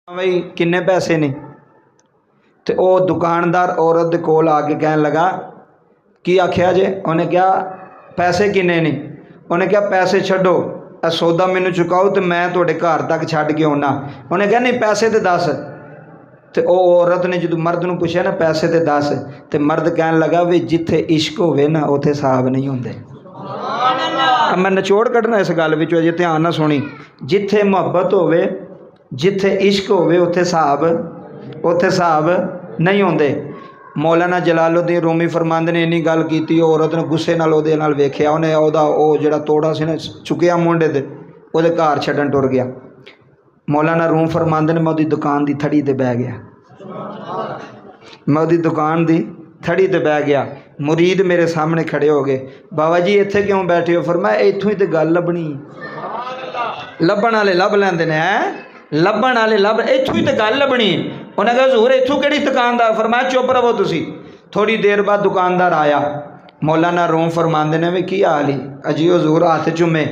बई किन्ने पैसे ने। तो वह दुकानदार औरत के कोल आके कहन लगा की आख्या जे। उन्हें क्या पैसे किन्ने ने। उन्हें क्या पैसे छड्डो, सौदा मैनू चुकाओ तो मैं तुहाडे घर तक छड्ड के आना। उन्हें कहा नहीं पैसे तो दस। तो वह औरत ने जो मर्द नूं पुछया ना पैसे तो दस, तो मर्द कहन लगा भी जिथे इश्क होवे ना उत्थे हिसाब नहीं होंदे। मैं निचोड़ कढ़ना इस गल विचों, अजे ध्यान ना सुनी। जिथे मुहब्बत होवे, जिथे इश्क होवे उत्थे हिसाब नहीं होंदे। मौलाना जलालुद्दीन रूमी फरमांदे ने इन्नी गल कीती, औरत ने गुस्से नाल ओहदे नाल वेखिया, उन्हें ओहदा ओह जिहड़ा तोड़ा सी ना चुकिया मुंडे ते ओहदे घर छड्डन टुर गया। मौलाना रूम फरमांदे ने मैं ओहदी दुकान दी थड़ी ते बह गया, मैं ओहदी दुकान दी थड़ी ते बह गया। मुरीद मेरे सामने खड़े हो गए, बाबा जी इत्थे क्यों बैठे हो। फरमाया इत्थों ही तो गल लभनी, लभण वाले लभ लैंदे ने, लभण वाले लभ, इत्थों ही तो गल लभनी। उन्हें कहा हजूर इत्थों किहड़ी दुकानदार। फरमाया चुप रहो तुसी। थोड़ी देर बाद दुकानदार आया। मौलाना रूम फरमांदे ने भी की हाल ही। अजी हजूर हाथ चुमे,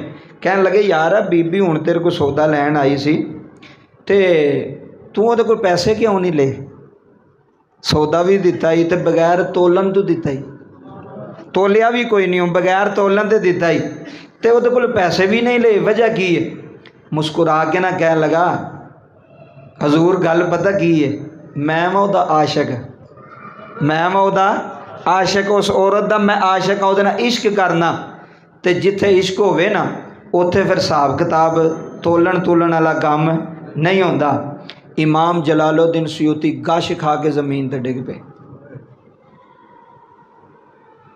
कहन लगे यार बीबी हुण तेरे को सौदा लैन आई सी ते तू उहदे कोल पैसे क्यों नहीं ले। सौदा भी दिता ही तो बगैर तोलन तो दिता ही, तोलिया भी कोई नहीं, बगैर तोलन तो दिता ही, तो उहदे कोल पैसे भी नहीं ले, वजह की है। मुस्कुरा के ना कह लगा हजूर गल पता की है, मैं ओहदा आशिक, मैं ओहदा आशिक, उस औरत दा मैं आशिक हाँ, उहदे नाल इश्क करना। तो जिथे इश्क होवे ना उत्थे फिर हिसाब किताब तोलन तुलन वाला काम नहीं होंदा। इमाम जलालुद्दीन सयूती गश खा के जमीन ते डिग पे,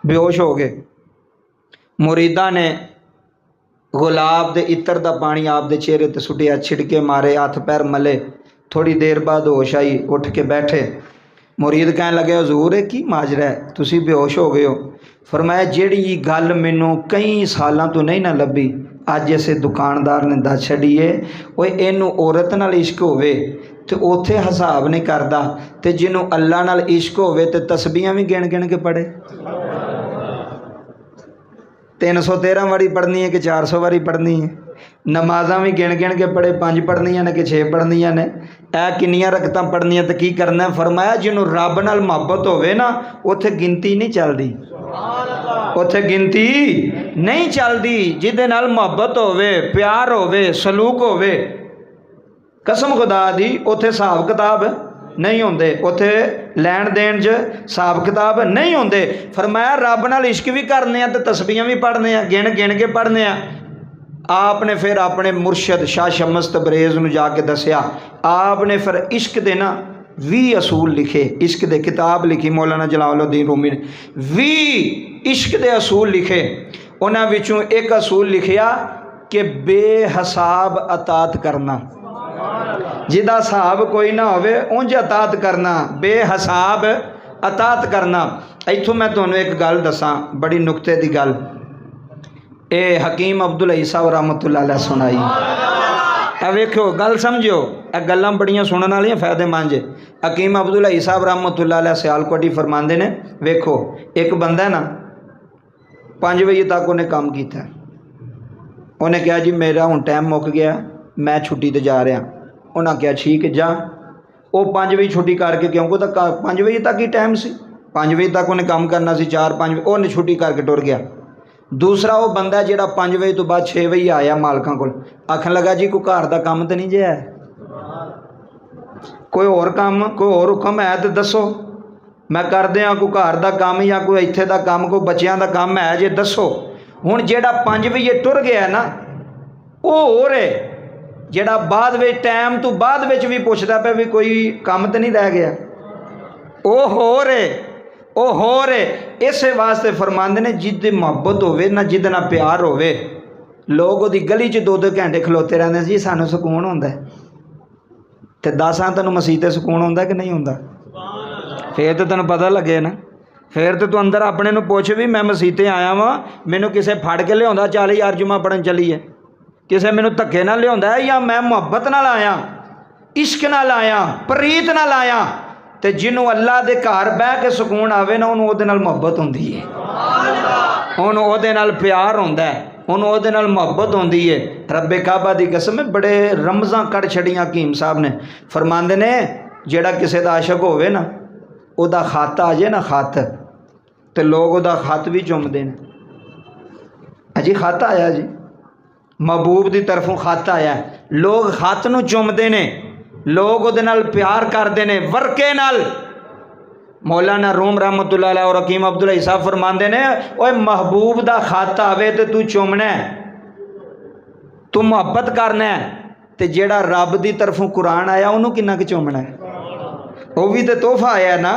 बेहोश हो गए। मुरीदा ने गुलाब दे इत्र दा पानी आप दे चेहरे ते सुटिया, छिड़के मारे, हथ पैर मले। थोड़ी देर बाद होश आई, उठ के बैठे। मुरीद कहन लगे हजूर ये की माजरा है, तुसी बेहोश हो गए हो। फरमाया जिहड़ी गल मैनू कई सालों तो नहीं ना लभी, अज इस दुकानदार ने दस छड़ी है। वो इनू औरत नाल इश्क होवे तो उत्थे हिसाब नहीं करता, तो जिन्हों अल्लाह नाल इश्क होवे तो तस्बीहां भी गिन गिन के पढ़े। 313 वारी पढ़नी है कि 400 वारी पढ़नी है। नमाज़ां भी गिन गिन के पढ़े, 5 पढ़नियां ने कि 6 पढ़नियां ने, ऐ किन्नियां रकतां पढ़नियां तो की करना। फरमाया जिन्हों रब नाल मुहब्बत होवे ना उत्थे गिनती नहीं चलती, उत्थे गिनती नहीं चलती। जिहदे नाल मुहब्बत होवे, प्यार होवे, सलूक होवे, कसम खुदा दी उत्थे हिसाब किताब नहीं होंदे, उत्थे लैन देन च हिसाब किताब नहीं होंदे। फरमाया रब नाल इश्क भी करने आ तो तस्बीहां भी पढ़ने आ, गिन गिन के पढ़ने आ। आपने फिर अपने मुर्शद शाह शम्स तबरेज़ नूं जाके दसिया। आपने फिर इश्क दे ना 20 असूल लिखे, इश्क दे किताब लिखी मौलाना जलालुद्दीन रूमी ने, 20 इश्क दे असूल लिखे। उन्हां विचों एक असूल लिखिया कि बेहिसाब अतात करना, जिहदा हिसाब कोई ना होवे उंज अतात करना, बेहिसाब अतात करना। इत्थों मैं तुहानूं एक गल दसां, बड़ी नुक्ते दी गल। ये हकीम अब्दुल हई साहब रहमतुल्लाह अलैह सुनाई। ए वेखो गल समझो, ए गल्लां बड़ियां सुनने वालियां फायदेमंद जे। हकीम अब्दुल हई साहब रहमतुल्लाह अलैह सियालकोटी फरमांदे ने, वेखो एक बंदा है ना 5 बजे तक उन्हें काम किया। उन्हें कहा जी मेरा हुण टाइम मुक गया, मैं छुट्टी ते जा रहा। उन्हें कहा ठीक है जा। वो 5 बजे छुट्टी करके, क्योंकि तो 5 बजे तक ही टाइम सी, 5 बजे तक उन्हें काम करना सी, 4-5 बजे उन्हें छुट्टी करके टुर गया। दूसरा वो बंदा जिहड़ा 5 बजे तो बाद 6 बजे आया मालकां कोल, आखन लगा जी कोई घर का काम तो नहीं जे है, कोई होर काम, कोई होर हुक्म है तो दसो, मैं कर दियां कोई घर का काम या कोई इत्थे दा काम, कोई बच्चियां दा काम है जे दसो। हुण जिहड़ा 5 बजे टुर गया ना वो होर है, जिहड़ा बाद विच टाइम तो बाद विच भी पुछदा पिया भी कोई काम तो नहीं रह गया, वो होर है, वो होर है। इस वास्ते फरमांदे ने जिद्दी मुहब्बत होवे ना, जिद ना प्यार होवे, लोग उहदी गली च 2-2 घंटे खलोते रहंदे जी सानू सुकून हुंदा है। ते दसां तैनूं मसीह ते सुकून हुंदा कि नहीं हुंदा? फिर तो तैनूं पता लगे ना। फिर तो तू अंदर अपने नूं पुछ भी मैं मसीह ते आया वां, मैनूं किसे फड़ के लिआउंदा 40 यार जुमा पढ़न चलीए, किसे मैनूं धक्के नाल लिआउंदा है, या मैं मुहब्बत नाल आया, इश्क नाल आया, प्रीत नाल आया। ते जिन्हों अल्लाह दे घर बह के सुकून आवे ना, उन्होंने उहदे नाल मुहब्बत हुंदी है, उन्होंने उहदे नाल प्यार हुंदा है। ਉਹਨੂੰ ਉਹਦੇ ਨਾਲ ਮੁਹੱਬਤ ਹੁੰਦੀ ਹੈ। ਰੱਬੇ ਕਾਬਾ ਦੀ ਕਸਮ ਹੈ, ਬੜੇ ਰਮਜ਼ਾਂ ਕੱਢ ਛੜੀਆਂ ਹਕੀਮ ਸਾਹਿਬ ਨੇ। ਫਰਮਾਉਂਦੇ ਨੇ ਜਿਹੜਾ ਕਿਸੇ ਦਾ ਆਸ਼ਕ ਹੋਵੇ ਨਾ, ਉਹਦਾ ਖਤ ਆ ਜਾਏ ਨਾ, ਖਤ, ਤੇ ਲੋਕ ਉਹਦਾ ਖਤ ਵੀ ਚੁੰਮਦੇ ਨੇ। ਅਜੀ ਖਤ ਆਇਆ ਜੀ, महबूब की तरफों खत आया, लोग खत नूं चुमते ने, लोग उहदे नाल प्यार करते हैं वर्के नाल। मौलाना रूम रहमतुल्लाह अलैह और हकीम अब्दुल हई साहब फरमाते ने, ओए महबूब दा खत आवे तो तू चुमना है, तू मुहब्बत करना है, तो जेड़ा रब की तरफों कुरान आया उन्होंने किन्ना क चुमना है। वह भी तो तोहफा आया ना,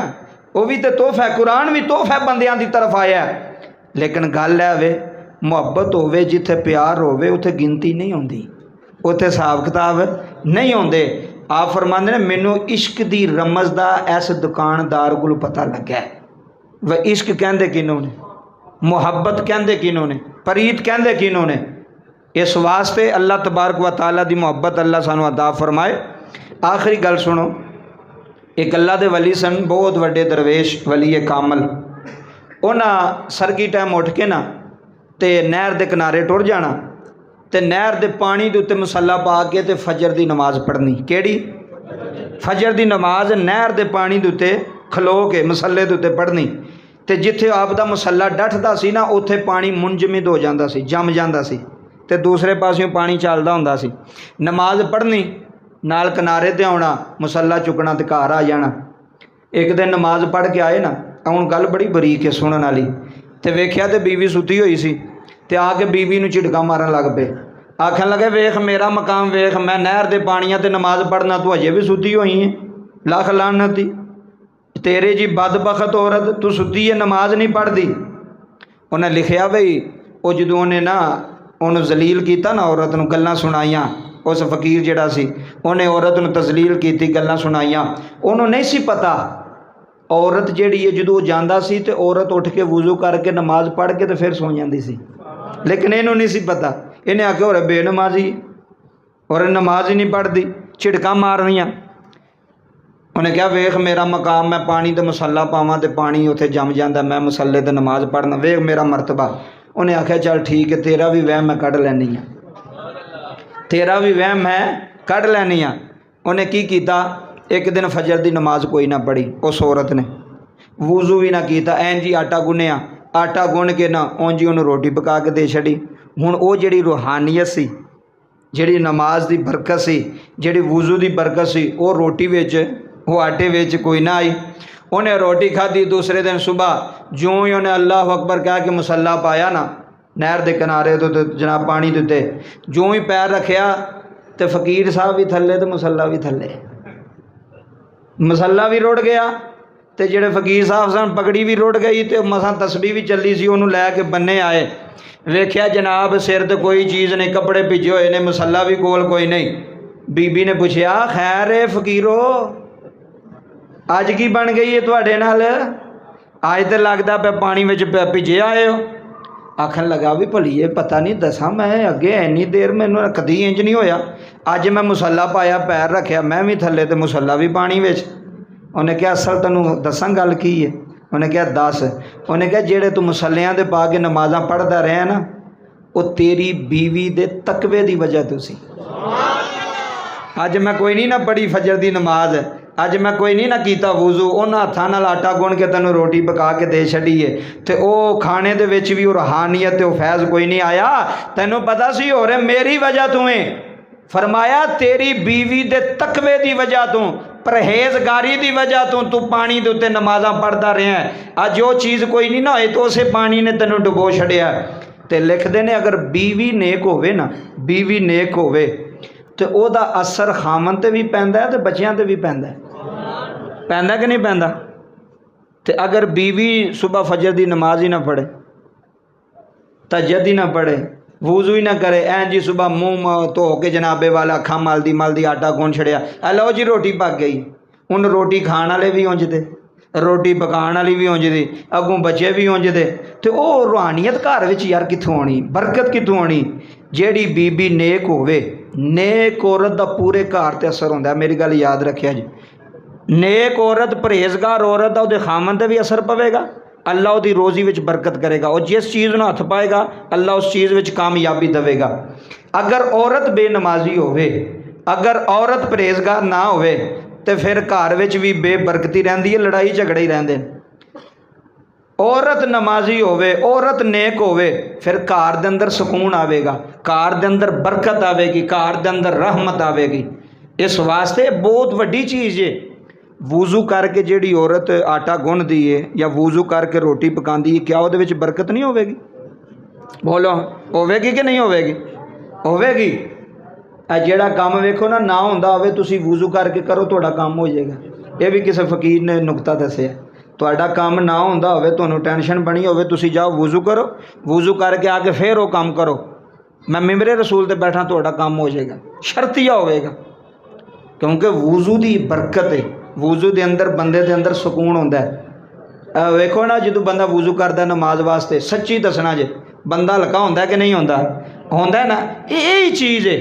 वह भी तो तोहफा है, कुरान भी तोहफा बंदियां की तरफ आया। लेकिन गल है वे मुहब्बत होवे, जिथे प्यार होवे उथे गिनती नहीं होंदी, उथे हिसाब किताब नहीं होंदे। आप फरमाते ने मैनू इश्क दी रमज दा इस दुकानदार को पता लग्या। वह इश्क कहंदे किनों ने, मुहब्बत कहंदे किनों ने, प्रीत कहंदे किनों ने। इस वास्ते अल्लाह तबारक व तआला दी मुहब्बत अल्लाह सानू अता फरमाए। आखिरी गल सुनो, एक अल्लाह दे वली सन, बहुत वड्डे दरवेश वली कामल। उन्हां सरगी टाइम उठ के ना ते नहर के किनारे टुर जाना, ते नहर के पानी के उत्ते मसाला पा के ते फजर की नमाज पढ़नी। केड़ी? फजर की नमाज नहर के पानी के उत्ते खलो के मसले के उत्ते पढ़नी। ते जिथे आपदा मसला डठदा सी ना, उत्थे पानी मुंजमिद हो जाता सी, जम जाता सी, ते दूसरे पासों पानी चलदा हुंदा सी। नमाज पढ़नी, नाल किनारे ते आउणा, मसला चुकना ते घर आ जाना। एक दिन नमाज पढ़ के आए ना, हुण गल बड़ी बरीक है सुनने वाली। तो वेख्या तो बीवी सुती हुई सी, ते आके बीवी नूं झिड़का मारन लग पे, आखन लगे वेख मेरा मकाम वेख, मैं नहर दे पानियां ते नमाज पढ़ना, तू अजे भी सुती हुई है, लख लानती तेरे जी बदबखत औरत, तू सुती है नमाज नहीं पढ़ती। उन्हें लिखिया बई वो जदों उन्हें ना उन्होंने जलील किया ना, औरत नूं गल्लां सुनाइयां, उस फकीर जिहड़ा सी उन्हें औरत नूं तजलील की, गल्लां सुनाइयां। उन्होंने नहीं सी पता औरत जिहड़ी है जदों जांदा सी ते औरत उठ के वुजू करके नमाज पढ़ के तो फिर सो जाती सी, लेकिन इन्हों नहीं सी पता। इन्हें आके और बेनमाजी और नमाज ही नहीं पढ़ती, झिड़का मारनियां। उन्हें कहा वेख मेरा मकाम, मैं पानी तो मसाला पावां तो पानी उत्थे जम जाता, मैं मसले तो नमाज पढ़ना, वेख मेरा मरतबा। उन्हें आख्या चल ठीक है, तेरा भी वहम मैं कढ़ लैनी हाँ, तेरा भी वहम मैं कढ़ लैनी हाँ। उन्हें की कीता, एक दिन फजर की नमाज कोई ना पढ़ी उस औरत ने, वूजू भी ना किया, ऐन जी आटा गुनिया, आटा गुन के ना उन जी उन्होंने रोटी पका के दे छड़ी। हुण वो जिहड़ी रूहानियत सी, जिहड़ी नमाज की बरकत सी, जिहड़ी वूजू की बरकत सी, वो रोटी विच, वो आटे विच कोई ना आई। उन्हें रोटी खाधी। दूसरे दिन सुबह ज्यों ही उन्हें अल्लाह अकबर कह के मसला पाया ना नहर के किनारे तो जनाब पानी के उत्ते, ज्यों ही पैर रखिया तो फकीर साहब भी थले तो मसला भी थले, मसला भी रुड़ गया, तो जेडे फकीर साहब सन पगड़ी भी रुड़ गई, तो मसा तस्बीह भी चली सी, उन्होंने लैके बन्ने आए। वेख्या जनाब सिर तो कोई चीज़ नहीं, कपड़े भिजे हुए ने, मसला भी कोल कोई नहीं। बीबी ने पूछया खैर है फकीरो, अज की बन गई है तुहाडे नाल, अज तो लगता पे पानी में भिजे आए हो। आखन लगा भी भलीए पता नहीं दसा, मैं अगे इन्नी देर मैनू कदी इंज नहीं होया, अज मैं मुसला पाया पैर रखिया मैं भी थले तो मुसला भी पानी विच। उन्हें कहा असल तेनू दसा गल की है? उन्हें कहा दस। उन्हें कहा जेड़े तू मुसलियां दे पा के नमाज़ां पढ़दा रहा ना, वो तेरी बीवी दे तकवे की वजह तो सी। अज मैं कोई नहीं ना पढ़ी फजर की नमाज, अज मैं कोई नहीं ना कीता वुजू, उन्होंने हत्थां नाल आटा गुन के तेनों रोटी पका के दे छड़ी है, तो वो खाने दे विच भी रूहानियत ते फैज़ कोई नहीं आया। तेनों पता सी हो रहा मेरी वजह तू है। फरमाया तेरी बीवी दे तकवे की वजह तू, परहेजगारी की वजह तो तू पानी के उत्ते नमाज़ां पढ़ता रहा है। अज वो चीज़ कोई नहीं ना होए तो उस पानी ने तेनों डुबो छड़िया। तो लिखते ने अगर बीवी नेक होवे ना, बीवी नेक होवे तो ओदा असर खामन ते भी पैंदा है तो बच्चियां ते भी पैंदा है, पैंदा कि नहीं पैंदा? तो अगर बीवी सुबह फजर की नमाज ही ना पढ़े, तहज्जुद ही ना पढ़े, वुजू ही ना करे, ऐन जी सुबह मुँह धो के जनाबे वाला अखा मलदी आटा गुन छड़िया, लो जी रोटी पक गई। हुण रोटी खाण वाले भी उंजदे, रोटी पकाने वाली भी उंजदी, अगों बच्चे भी उंजदे, तो वो रूहानियत घर विच यार कित्थों आनी, बरकत कित्थों आनी? जेड़ी बीबी नेक होवे, नेक औरत का पूरे घर ते असर होंदा है। मेरी गल याद रखिया जी, नेक औरत परहेजगार औरत का उहदे खामन ते भी असर पवेगा, अल्लाह उहदी रोज़ी विच बरकत करेगा। और जिस चीज़ नूं हथ पाएगा अल्लाह उस चीज़ विच कामयाबी देवेगा। अगर औरत बेनमाजी होवे, अगर औरत परहेजगार ना होवे तो फिर घर विच भी बेबरकती रहिंदी है, लड़ाई झगड़े ही रहिंदे ने। औरत नमाजी होवे, औरत नेक होवे, फिर घर दे अंदर सुकून आवेगा, घर दे अंदर बरकत आवेगी, घर दे अंदर रहमत आवेगी। इस वास्ते बहुत वड्डी चीज़ है। वूज़ू करके जिहड़ी औरत आटा गुनदी है या वूज़ू करके रोटी पकांदी है, क्या उहदे विच बरकत नहीं होवेगी? बोलो, होवेगी कि नहीं होवेगी? होवेगी। जिहड़ा काम वेखो ना हुंदा होवे, तुसीं वूज़ू करके करो, तुहाडा काम हो जाएगा। ये भी किसी फकीर ने नुकता दस्सिया। तुहाडा काम ना होंदा होवे, तुहानूं टेंशन बनी होवे, तुसीं जाओ वूज़ू करो, वूज़ू करके आके फिर वो काम करो, मैं मिंबरे रसूल ते बैठा, तुहाडा काम हो जाएगा, शर्तिया होवेगा। क्योंकि वूज़ू दी बरकत है। वूज़ू दे अंदर बंदे दे अंदर सुकून होंदा है। वेखो ना, जो बंदा वूज़ू करदा नमाज वास्ते, सच्ची दसना जे बंदा हल्का होंदा कि नहीं होंदा? होंदा ना। यही चीज़ है,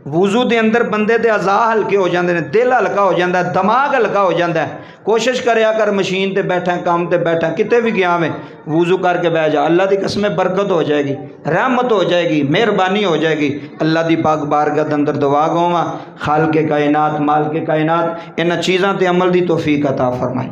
वूज़ू दे अंदर बंदे दे अज़ा हल्के हो जाते हैं, दिल हल्का हो जाता है, दिमाग हल्का हो जाता है। कोशिश करया कर, मशीन ते बैठा, काम ते बैठा, किते भी गया में, वूज़ू करके बह जा, अल्लाह की कसम बरकत हो जाएगी, रहमत हो जाएगी, मेहरबानी हो जाएगी। अल्लाह की पाक बारगाह दे अंदर दुआ गवा, खाल के कायनात, माल के कायनात, इन चीज़ों ते अमल की तौफीक अता फरमाए।